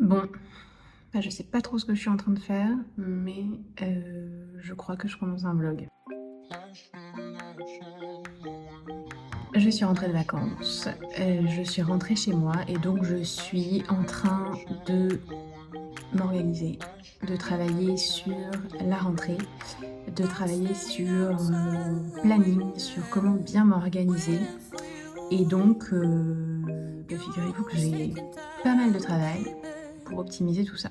Bon, bah, je sais pas trop ce que je suis en train de faire, mais je crois que je commence un vlog. Je suis rentrée de vacances, je suis rentrée chez moi et donc je suis en train de m'organiser, de travailler sur la rentrée, de travailler sur mon planning, sur comment bien m'organiser. Et donc, bah, figurez-vous que j'ai pas mal de travail pour optimiser tout ça.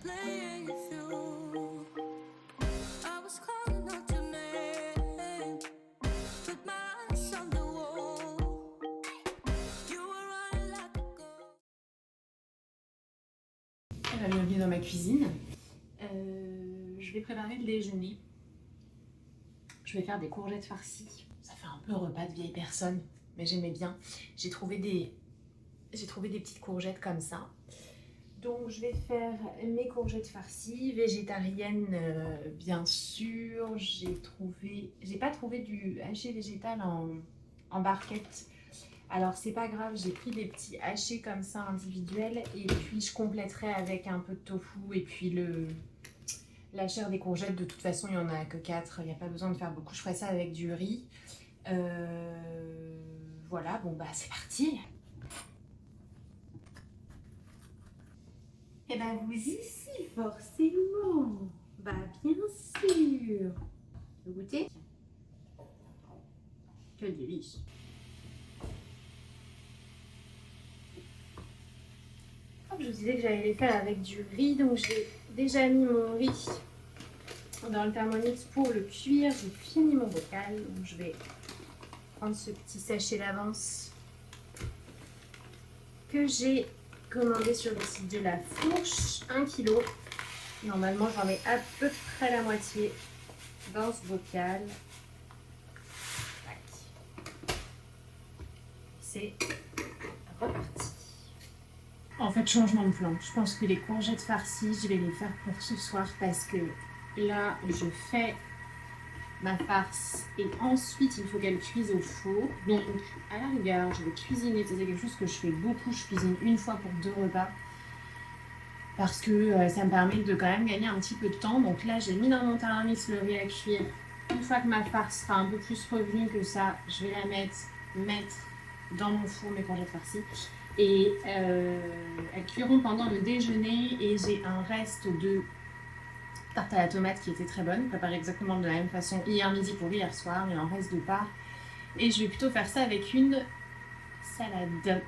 Bienvenue dans ma cuisine. Je vais préparer le déjeuner. Je vais faire des courgettes farcies. Ça fait un peu repas de vieille personne, mais j'aimais bien. J'ai trouvé des petites courgettes comme ça. Donc je vais faire mes courgettes farcies, végétariennes bien sûr. J'ai pas trouvé du haché végétal en barquette. Alors c'est pas grave, j'ai pris des petits hachés comme ça individuels et puis je compléterai avec un peu de tofu et puis la chair des courgettes. De toute façon il n'y en a que 4, il n'y a pas besoin de faire beaucoup. Je ferai ça avec du riz. Voilà, bon bah c'est parti. Et ben vous ici forcément. Bah bien sûr. Vous goûtez? Quel délice. Je vous disais que j'allais les faire avec du riz, donc j'ai déjà mis mon riz dans le Thermomix pour le cuire. J'ai fini mon bocal, donc je vais prendre ce petit sachet d'avance que j'ai commandé sur le site de La Fourche, 1 kg. Normalement j'en mets à peu près la moitié dans ce bocal. C'est reparti. En fait, changement de plan. Je pense que les courgettes farcies, je vais les faire pour ce soir parce que là, je fais ma farce et ensuite, il faut qu'elle cuise au four. Donc, à la rigueur, je vais cuisiner. C'est quelque chose que je fais beaucoup. Je cuisine une fois pour 2 repas parce que ça me permet de quand même gagner un petit peu de temps. Donc là, j'ai mis dans mon Thermomix le riz à cuire. Une fois que ma farce sera un peu plus revenue que ça, je vais la mettre dans mon four mes courgettes farcies. Et elles cuiront pendant le déjeuner et j'ai un reste de tarte à la tomate qui était très bonne, préparée exactement de la même façon hier midi pour hier soir, il en reste de part. Et je vais plutôt faire ça avec une salade.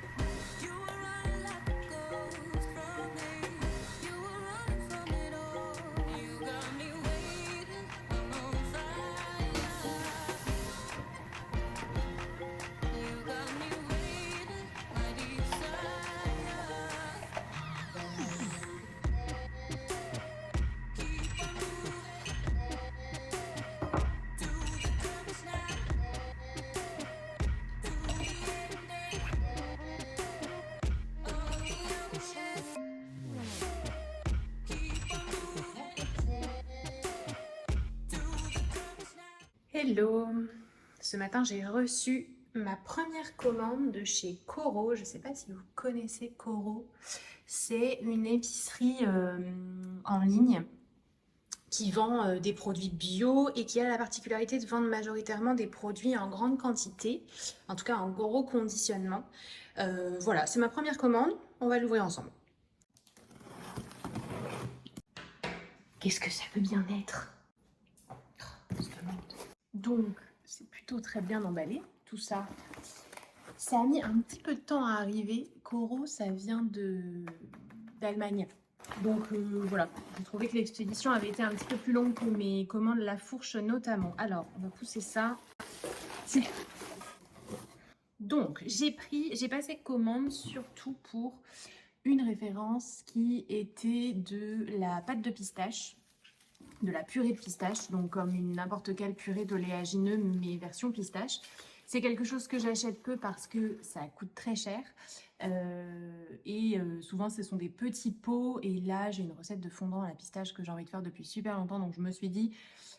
Hello! Ce matin, j'ai reçu ma première commande de chez Coro. Je ne sais pas si vous connaissez Coro. C'est une épicerie en ligne qui vend des produits bio et qui a la particularité de vendre majoritairement des produits en grande quantité, en tout cas en gros conditionnement. Voilà, c'est ma première commande. On va l'ouvrir ensemble. Qu'est-ce que ça peut bien être? Donc, c'est plutôt très bien emballé, tout ça. Ça a mis un petit peu de temps à arriver. Coro, ça vient d'Allemagne. Donc voilà, j'ai trouvé que l'expédition avait été un petit peu plus longue que mes commandes La Fourche notamment. Alors, on va pousser ça. Donc, j'ai passé commande surtout pour une référence qui était de la pâte de pistache, de la purée de pistache, donc comme n'importe quelle purée d'oléagineux, mais version pistache. C'est quelque chose que j'achète peu parce que ça coûte très cher. Souvent, ce sont des petits pots. Et là, j'ai une recette de fondant à la pistache que j'ai envie de faire depuis super longtemps. Donc, je me suis dit,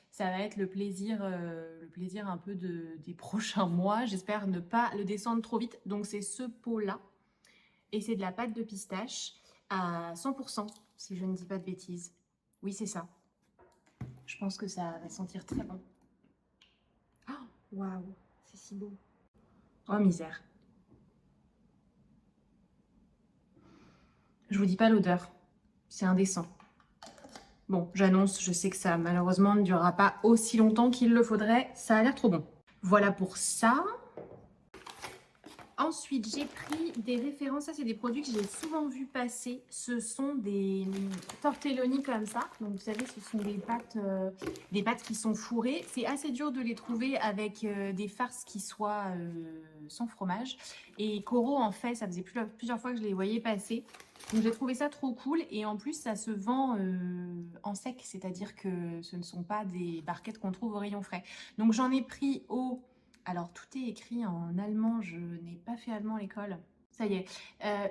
ça va être le plaisir un peu des prochains mois. J'espère ne pas le descendre trop vite. Donc, c'est ce pot-là. Et c'est de la pâte de pistache à 100%. si je ne dis pas de bêtises. Oui, c'est ça. Je pense que ça va sentir très bon. Oh, waouh, c'est si beau. Oh, misère. Je vous dis pas l'odeur. C'est indécent. Bon, j'annonce, je sais que ça malheureusement ne durera pas aussi longtemps qu'il le faudrait. Ça a l'air trop bon. Voilà pour ça. Ensuite, j'ai pris des références. Ça, c'est des produits que j'ai souvent vu passer. Ce sont des tortelloni comme ça. Donc, vous savez, ce sont des pâtes qui sont fourrées. C'est assez dur de les trouver avec des farces qui soient sans fromage. Et Coro en fait, ça faisait plusieurs fois que je les voyais passer. Donc, j'ai trouvé ça trop cool. Et en plus, ça se vend en sec. C'est-à-dire que ce ne sont pas des barquettes qu'on trouve au rayon frais. Donc, j'en ai pris au... Alors, tout est écrit en allemand, je n'ai pas fait allemand à l'école. Ça y est.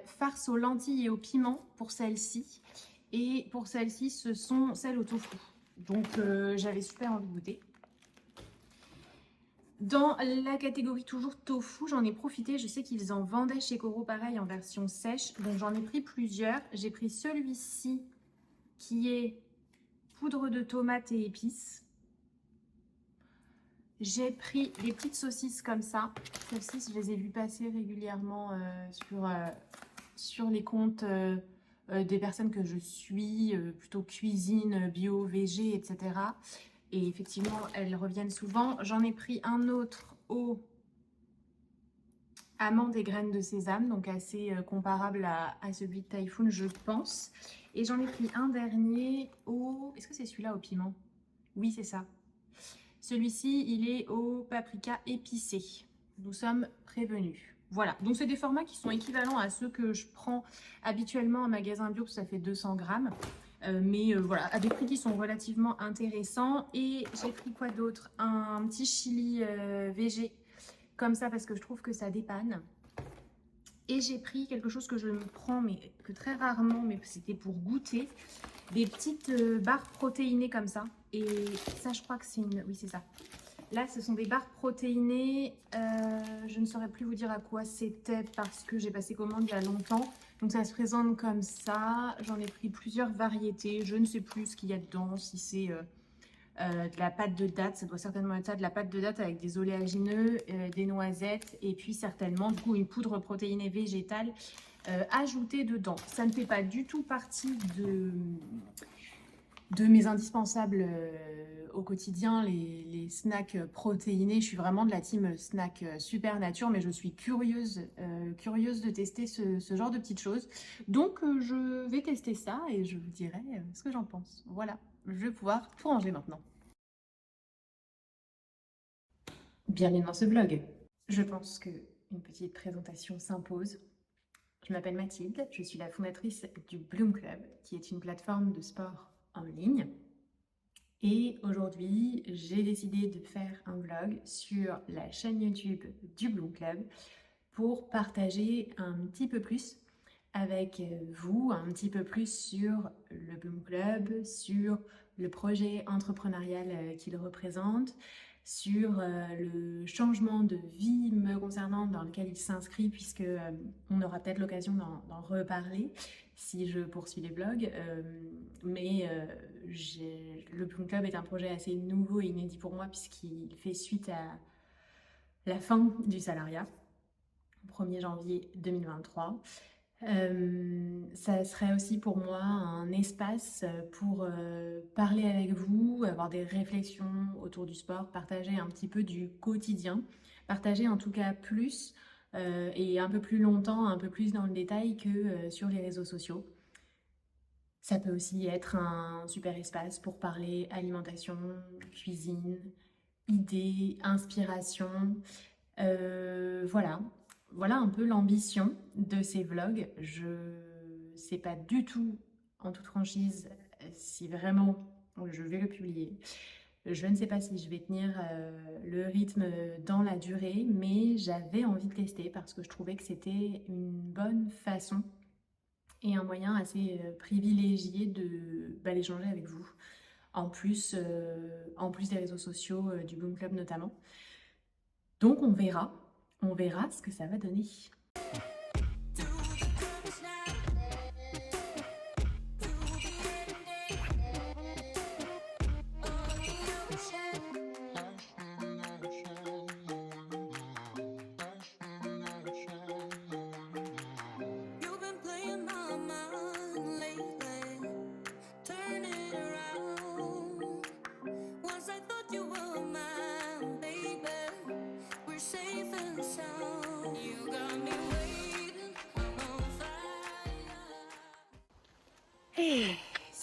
Farce aux lentilles et au piment pour celle-ci. Et pour celle-ci, ce sont celles au tofu. Donc, j'avais super envie de goûter. Dans la catégorie toujours tofu, j'en ai profité. Je sais qu'ils en vendaient chez Coro pareil en version sèche. Donc, j'en ai pris plusieurs. J'ai pris celui-ci qui est poudre de tomate et épices. J'ai pris des petites saucisses comme ça. Celles-ci, je les ai vues passer régulièrement sur les comptes des personnes que je suis, plutôt cuisine, bio, végé, etc. Et effectivement, elles reviennent souvent. J'en ai pris un autre au amandes et graines de sésame, donc assez comparable à celui de Typhoon, je pense. Et j'en ai pris un dernier au... Est-ce que c'est celui-là au piment? Oui, c'est ça. Celui-ci, il est au paprika épicé. Nous sommes prévenus. Voilà, donc c'est des formats qui sont équivalents à ceux que je prends habituellement en magasin bio, parce que ça fait 200 grammes. Voilà, à des prix qui sont relativement intéressants. Et j'ai pris quoi d'autre? Un petit chili végé, comme ça, parce que je trouve que ça dépanne. Et j'ai pris quelque chose que je me prends, mais que très rarement, mais c'était pour goûter, des petites barres protéinées comme ça. Et ça, je crois que c'est une... Oui, c'est ça. Là, ce sont des barres protéinées. Je ne saurais plus vous dire à quoi c'était parce que j'ai passé commande il y a longtemps. Donc, ça se présente comme ça. J'en ai pris plusieurs variétés. Je ne sais plus ce qu'il y a dedans, si c'est... de la pâte de date, ça doit certainement être ça, de la pâte de date avec des oléagineux, des noisettes et puis certainement du coup une poudre protéinée végétale ajoutée dedans. Ça ne fait pas du tout partie de mes indispensables au quotidien, les snacks protéinés. Je suis vraiment de la team snack super nature, mais je suis curieuse de tester ce genre de petites choses. Donc je vais tester ça et je vous dirai ce que j'en pense. Voilà. Je vais pouvoir tout ranger maintenant. Bienvenue dans ce blog. Je pense qu'une petite présentation s'impose. Je m'appelle Mathilde, je suis la fondatrice du Bloom Club, qui est une plateforme de sport en ligne. Et aujourd'hui, j'ai décidé de faire un vlog sur la chaîne YouTube du Bloom Club pour partager un petit peu plus avec vous, un petit peu plus sur le Bloom Club, sur le projet entrepreneurial qu'il représente, sur le changement de vie me concernant dans lequel il s'inscrit, puisque on aura peut-être l'occasion d'en reparler si je poursuis les vlogs. Le Bloom Club est un projet assez nouveau et inédit pour moi, puisqu'il fait suite à la fin du salariat, 1er janvier 2023. Ça serait aussi pour moi un espace pour parler avec vous, avoir des réflexions autour du sport, partager un petit peu du quotidien, partager en tout cas plus et un peu plus longtemps, un peu plus dans le détail que sur les réseaux sociaux. Ça peut aussi être un super espace pour parler alimentation, cuisine, idées, inspiration. Voilà un peu l'ambition de ces vlogs. Je ne sais pas du tout, en toute franchise, si vraiment je vais le publier. Je ne sais pas si je vais tenir le rythme dans la durée, mais j'avais envie de tester parce que je trouvais que c'était une bonne façon et un moyen assez privilégié d'échanger avec vous. En plus des réseaux sociaux, du Bloom Club notamment. Donc on verra ce que ça va donner.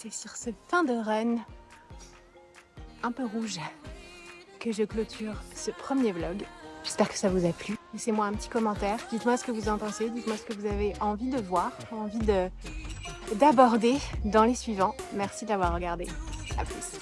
c'est sur ce fin de run un peu rouge que je clôture ce premier vlog. J'espère que ça vous a plu. Laissez-moi un petit commentaire, dites-moi ce que vous en pensez, dites-moi ce que vous avez envie de voir, d'aborder dans les suivants. Merci d'avoir regardé. À plus.